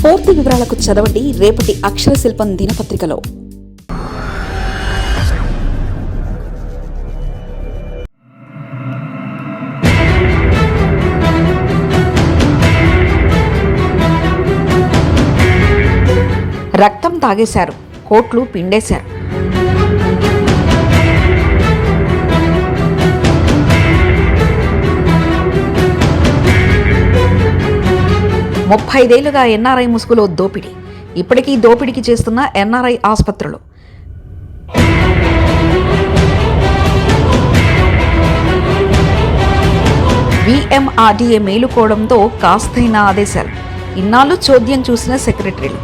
పూర్తి వివరాలకు చదవండి రేపటి అక్షర శిల్పం దినపత్రికలో. రక్తం తాగేశారు, కోట్లు పిండేశారు. ముప్పైదేళ్లుగా ఎన్ఆర్ఐ ముసుగులో దోపిడీ. ఇప్పటికీ దోపిడీకి చేస్తున్న ఎన్ఆర్ఐ ఆసుపత్రులు. విఎంఆర్డీఏ మేలుకోవడంతో కాస్తైన ఆదేశాలు. ఇన్నాళ్ళు చోద్యం చూసిన సెక్రటరీలు.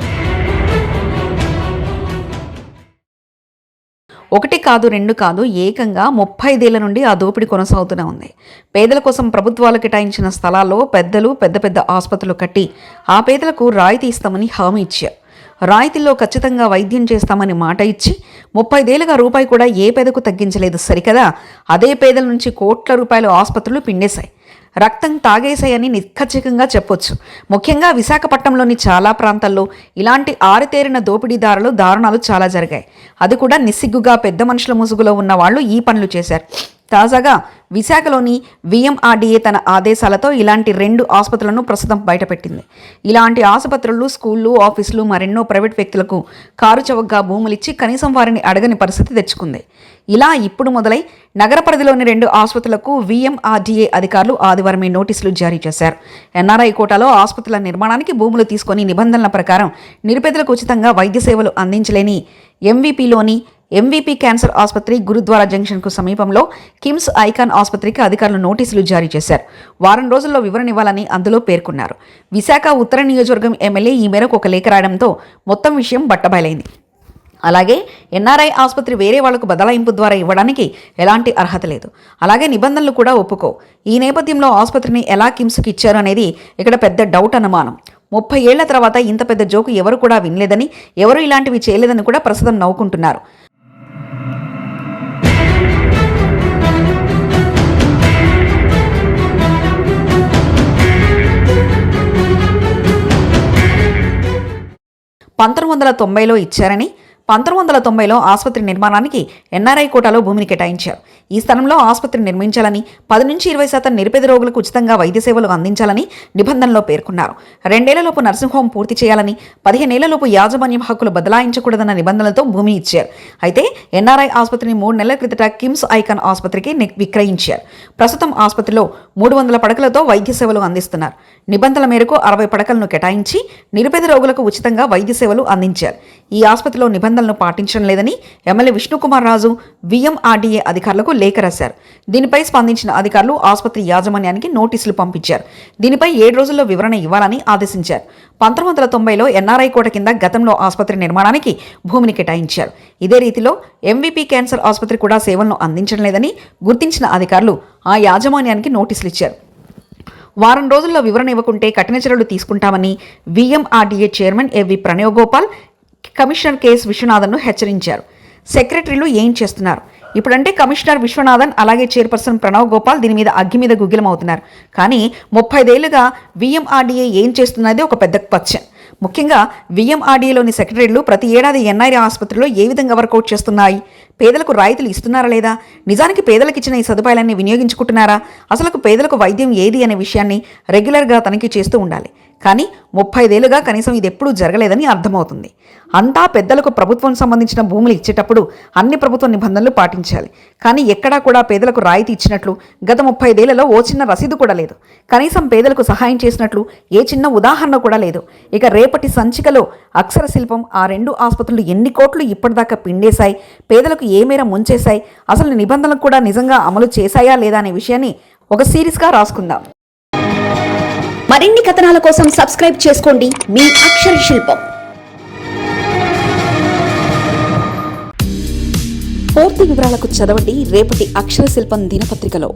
ఒకటి కాదు, రెండు కాదు, ఏకంగా 35 నుండి ఆ దోపిడీ కొనసాగుతూనే ఉంది. పేదల కోసం ప్రభుత్వాలు కేటాయించిన స్థలాల్లో పెద్ద పెద్ద ఆసుపత్రులు కట్టి ఆ పేదలకు రాయితీ ఇస్తామని హామీ ఇచ్చారు. రాయితీల్లో ఖచ్చితంగా వైద్యం చేస్తామని మాట ఇచ్చి 35 రూపాయి కూడా ఏ పేదకు తగ్గించలేదు సరికదా. అదే పేదల నుంచి కోట్ల రూపాయల ఆసుపత్రులు పిండేశాయి, రక్తం తాగేశాయని నిఖచ్చితంగా చెప్పొచ్చు. ముఖ్యంగా విశాఖపట్నంలోని చాలా ప్రాంతాల్లో ఇలాంటి ఆరితేరిన దోపిడీదారులు దారుణాలు చాలా జరిగాయి. అది కూడా నిస్సిగ్గుగా పెద్ద మనుషుల ముసుగులో ఉన్న వాళ్ళు ఈ పనులు చేశారు. తాజాగా విశాఖలోని విఎంఆర్డీఏ తన ఆదేశాలతో ఇలాంటి 2 ఆసుపత్రులను ప్రస్తుతం బయటపెట్టింది. ఇలాంటి ఆసుపత్రులు, స్కూళ్లు, ఆఫీసులు, మరెన్నో ప్రైవేట్ వ్యక్తులకు కారు చౌకగా భూములిచ్చి కనీసం వారిని అడగని పరిస్థితి తెచ్చుకుంది. ఇలా ఇప్పుడు మొదలై నగర పరిధిలోని 2 ఆసుపత్రులకు విఎంఆర్డీఏ అధికారులు ఆదివారమే నోటీసులు జారీ చేశారు. ఎన్ఆర్ఐ కోటాలో ఆసుపత్రుల నిర్మాణానికి భూములు తీసుకొని నిబంధనల ప్రకారం నిరుపేదలకు ఉచితంగా వైద్య సేవలు అందించలేని ఎంవీపీ క్యాన్సర్ ఆసుపత్రి గురుద్వారా జంక్షన్కు సమీపంలో కిమ్స్ ఐకాన్ ఆసుపత్రికి అధికారులు నోటీసులు జారీ చేశారు. వారం రోజుల్లో వివరణ ఇవ్వాలని అందులో పేర్కొన్నారు. విశాఖ ఉత్తర నియోజకవర్గం ఎమ్మెల్యే ఈ మేరకు ఒక లేఖ రాయడంతో మొత్తం విషయం బట్టబయలైంది. అలాగే ఎన్ఆర్ఐ ఆసుపత్రి వేరే వాళ్లకు బదలాయింపు ద్వారా ఇవ్వడానికి ఎలాంటి అర్హత లేదు, అలాగే నిబంధనలు కూడా ఒప్పుకో. ఈ నేపథ్యంలో ఆసుపత్రిని ఎలా కిమ్స్కి ఇచ్చారు అనేది ఇక్కడ పెద్ద డౌట్ అనుమానం. 30 ఏళ్ల తర్వాత ఇంత పెద్ద జోకు ఎవరు కూడా వినలేదని, ఎవరు ఇలాంటివి చేయలేదని కూడా ప్రస్తుతం నవ్వుకుంటున్నారు. "1990లో ఇచ్చారని, 1990లో ఆసుపత్రి నిర్మాణానికి ఎన్ఆర్ఐ కోటాలో భూమిని కేటాయించారు. ఈ స్థలంలో ఆసుపత్రి నిర్మించాలని, 10 నుంచి 20% నిరుపేద రోగులకు ఉచితంగా వైద్య సేవలు అందించాలని నిబంధనలో పేర్కొన్నారు. 2 ఏళ్లలోపు నర్సింగ్ హోం పూర్తి చేయాలని, 15 ఏళ్లలోపు యాజమాన్యం హక్కులు బదలాయించకూడదన్న నిబంధనలతో భూమి ఇచ్చారు. అయితే ఎన్ఆర్ఐ ఆసుపత్రిని 3 నెలల క్రితట కిమ్స్ ఐకాన్ ఆసుపత్రికి విక్రయించారు. ప్రస్తుతం ఆసుపత్రిలో 300 పడకలతో వైద్య సేవలు అందిస్తున్నారు. నిబంధనల మేరకు 60 పడకలను కేటాయించి నిరుపేద రోగులకు ఉచితంగా వైద్య సేవలు అందించారు. ఈ ఆసుపత్రిలో నిబంధనలను పాటించడం లేదని ఎమ్మెల్యే విష్ణుకుమార్ రాజు విఎంఆర్డీఏ అధికారులకు లేఖ రాశారు. దీనిపై స్పందించిన అధికారులు ఆసుపత్రి యాజమాన్యానికి నోటీసులు పంపించారు. దీనిపై 7 రోజుల్లో వివరణ ఇవ్వాలని ఆదేశించారు. 1990లో ఎన్ఆర్ఐ కోట కింద గతంలో ఆసుపత్రి నిర్మాణానికి భూమిని కేటాయించారు. ఇదే రీతిలో ఎంవీపీ క్యాన్సర్ ఆసుపత్రి కూడా సేవలను అందించడం లేదని గుర్తించిన అధికారులు ఆ యాజమాన్యానికి నోటీసులు ఇచ్చారు. వారం రోజుల్లో వివరణ ఇవ్వకుంటే కఠిన చర్యలు తీసుకుంటామని విఎంఆర్డీఏ చైర్మన్ ఏవి ప్రణయగోపాల్, కమిషనర్ కెఎస్ విశ్వనాథన్ను హెచ్చరించారు. సెక్రటరీలు ఏం చేస్తున్నారు? ఇప్పుడంటే కమిషనర్ విశ్వనాథన్ అలాగే చైర్పర్సన్ ప్రణవ్ గోపాల్ దీని మీద అగ్గి మీద గుగ్గిలమవుతున్నారు. కానీ 35 ఏళ్లుగా విఎంఆర్డీఏ ఏం చేస్తున్నది ఒక పెద్ద క్వశ్చన్. ముఖ్యంగా విఎంఆర్డీఏలోని సెక్రటరీలు ప్రతి ఏడాది ఎన్ఆర్ఐ ఆసుపత్రిలో ఏ విధంగా వర్కౌట్ చేస్తున్నాయి? పేదలకు రాయితీలు ఇస్తున్నారా లేదా? నిజానికి పేదలకు ఇచ్చిన ఈ సదుపాయాలన్నీ వినియోగించుకుంటున్నారా? అసలు పేదలకు వైద్యం ఏది అనే విషయాన్ని రెగ్యులర్గా తనిఖీ చేస్తూ ఉండాలి. కానీ 35 ఏళ్లుగా కనీసం ఇది ఎప్పుడూ జరగలేదని అర్థమవుతుంది. అంతా పెద్దలకు ప్రభుత్వం సంబంధించిన భూములు ఇచ్చేటప్పుడు అన్ని ప్రభుత్వ నిబంధనలు పాటించాలి. కానీ ఎక్కడా కూడా పేదలకు రాయితీ ఇచ్చినట్లు గత 35 ఏళ్లలో ఓ చిన్న రసీదు కూడా లేదు. కనీసం పేదలకు సహాయం చేసినట్లు ఏ చిన్న ఉదాహరణ కూడా లేదు. ఇక రేపటి సంచికలో అక్షర శిల్పం ఆ 2 ఆసుపత్రులు ఎన్ని కోట్లు ఇప్పటిదాకా పిండేశాయి, పేదలకు ఏ మేర ముంచేశాయి, అసలు నిబంధనలు కూడా నిజంగా అమలు చేశాయా లేదా అనే విషయాన్ని ఒక సిరీస్గా రాసుకుందాం. మరిన్ని కథనాల కోసం సబ్స్క్రైబ్ చేసుకోండి మీ అక్షర శిల్పం. పూర్తి వివరాలకు చదవండి రేపటి అక్షర శిల్పం దినపత్రికలో.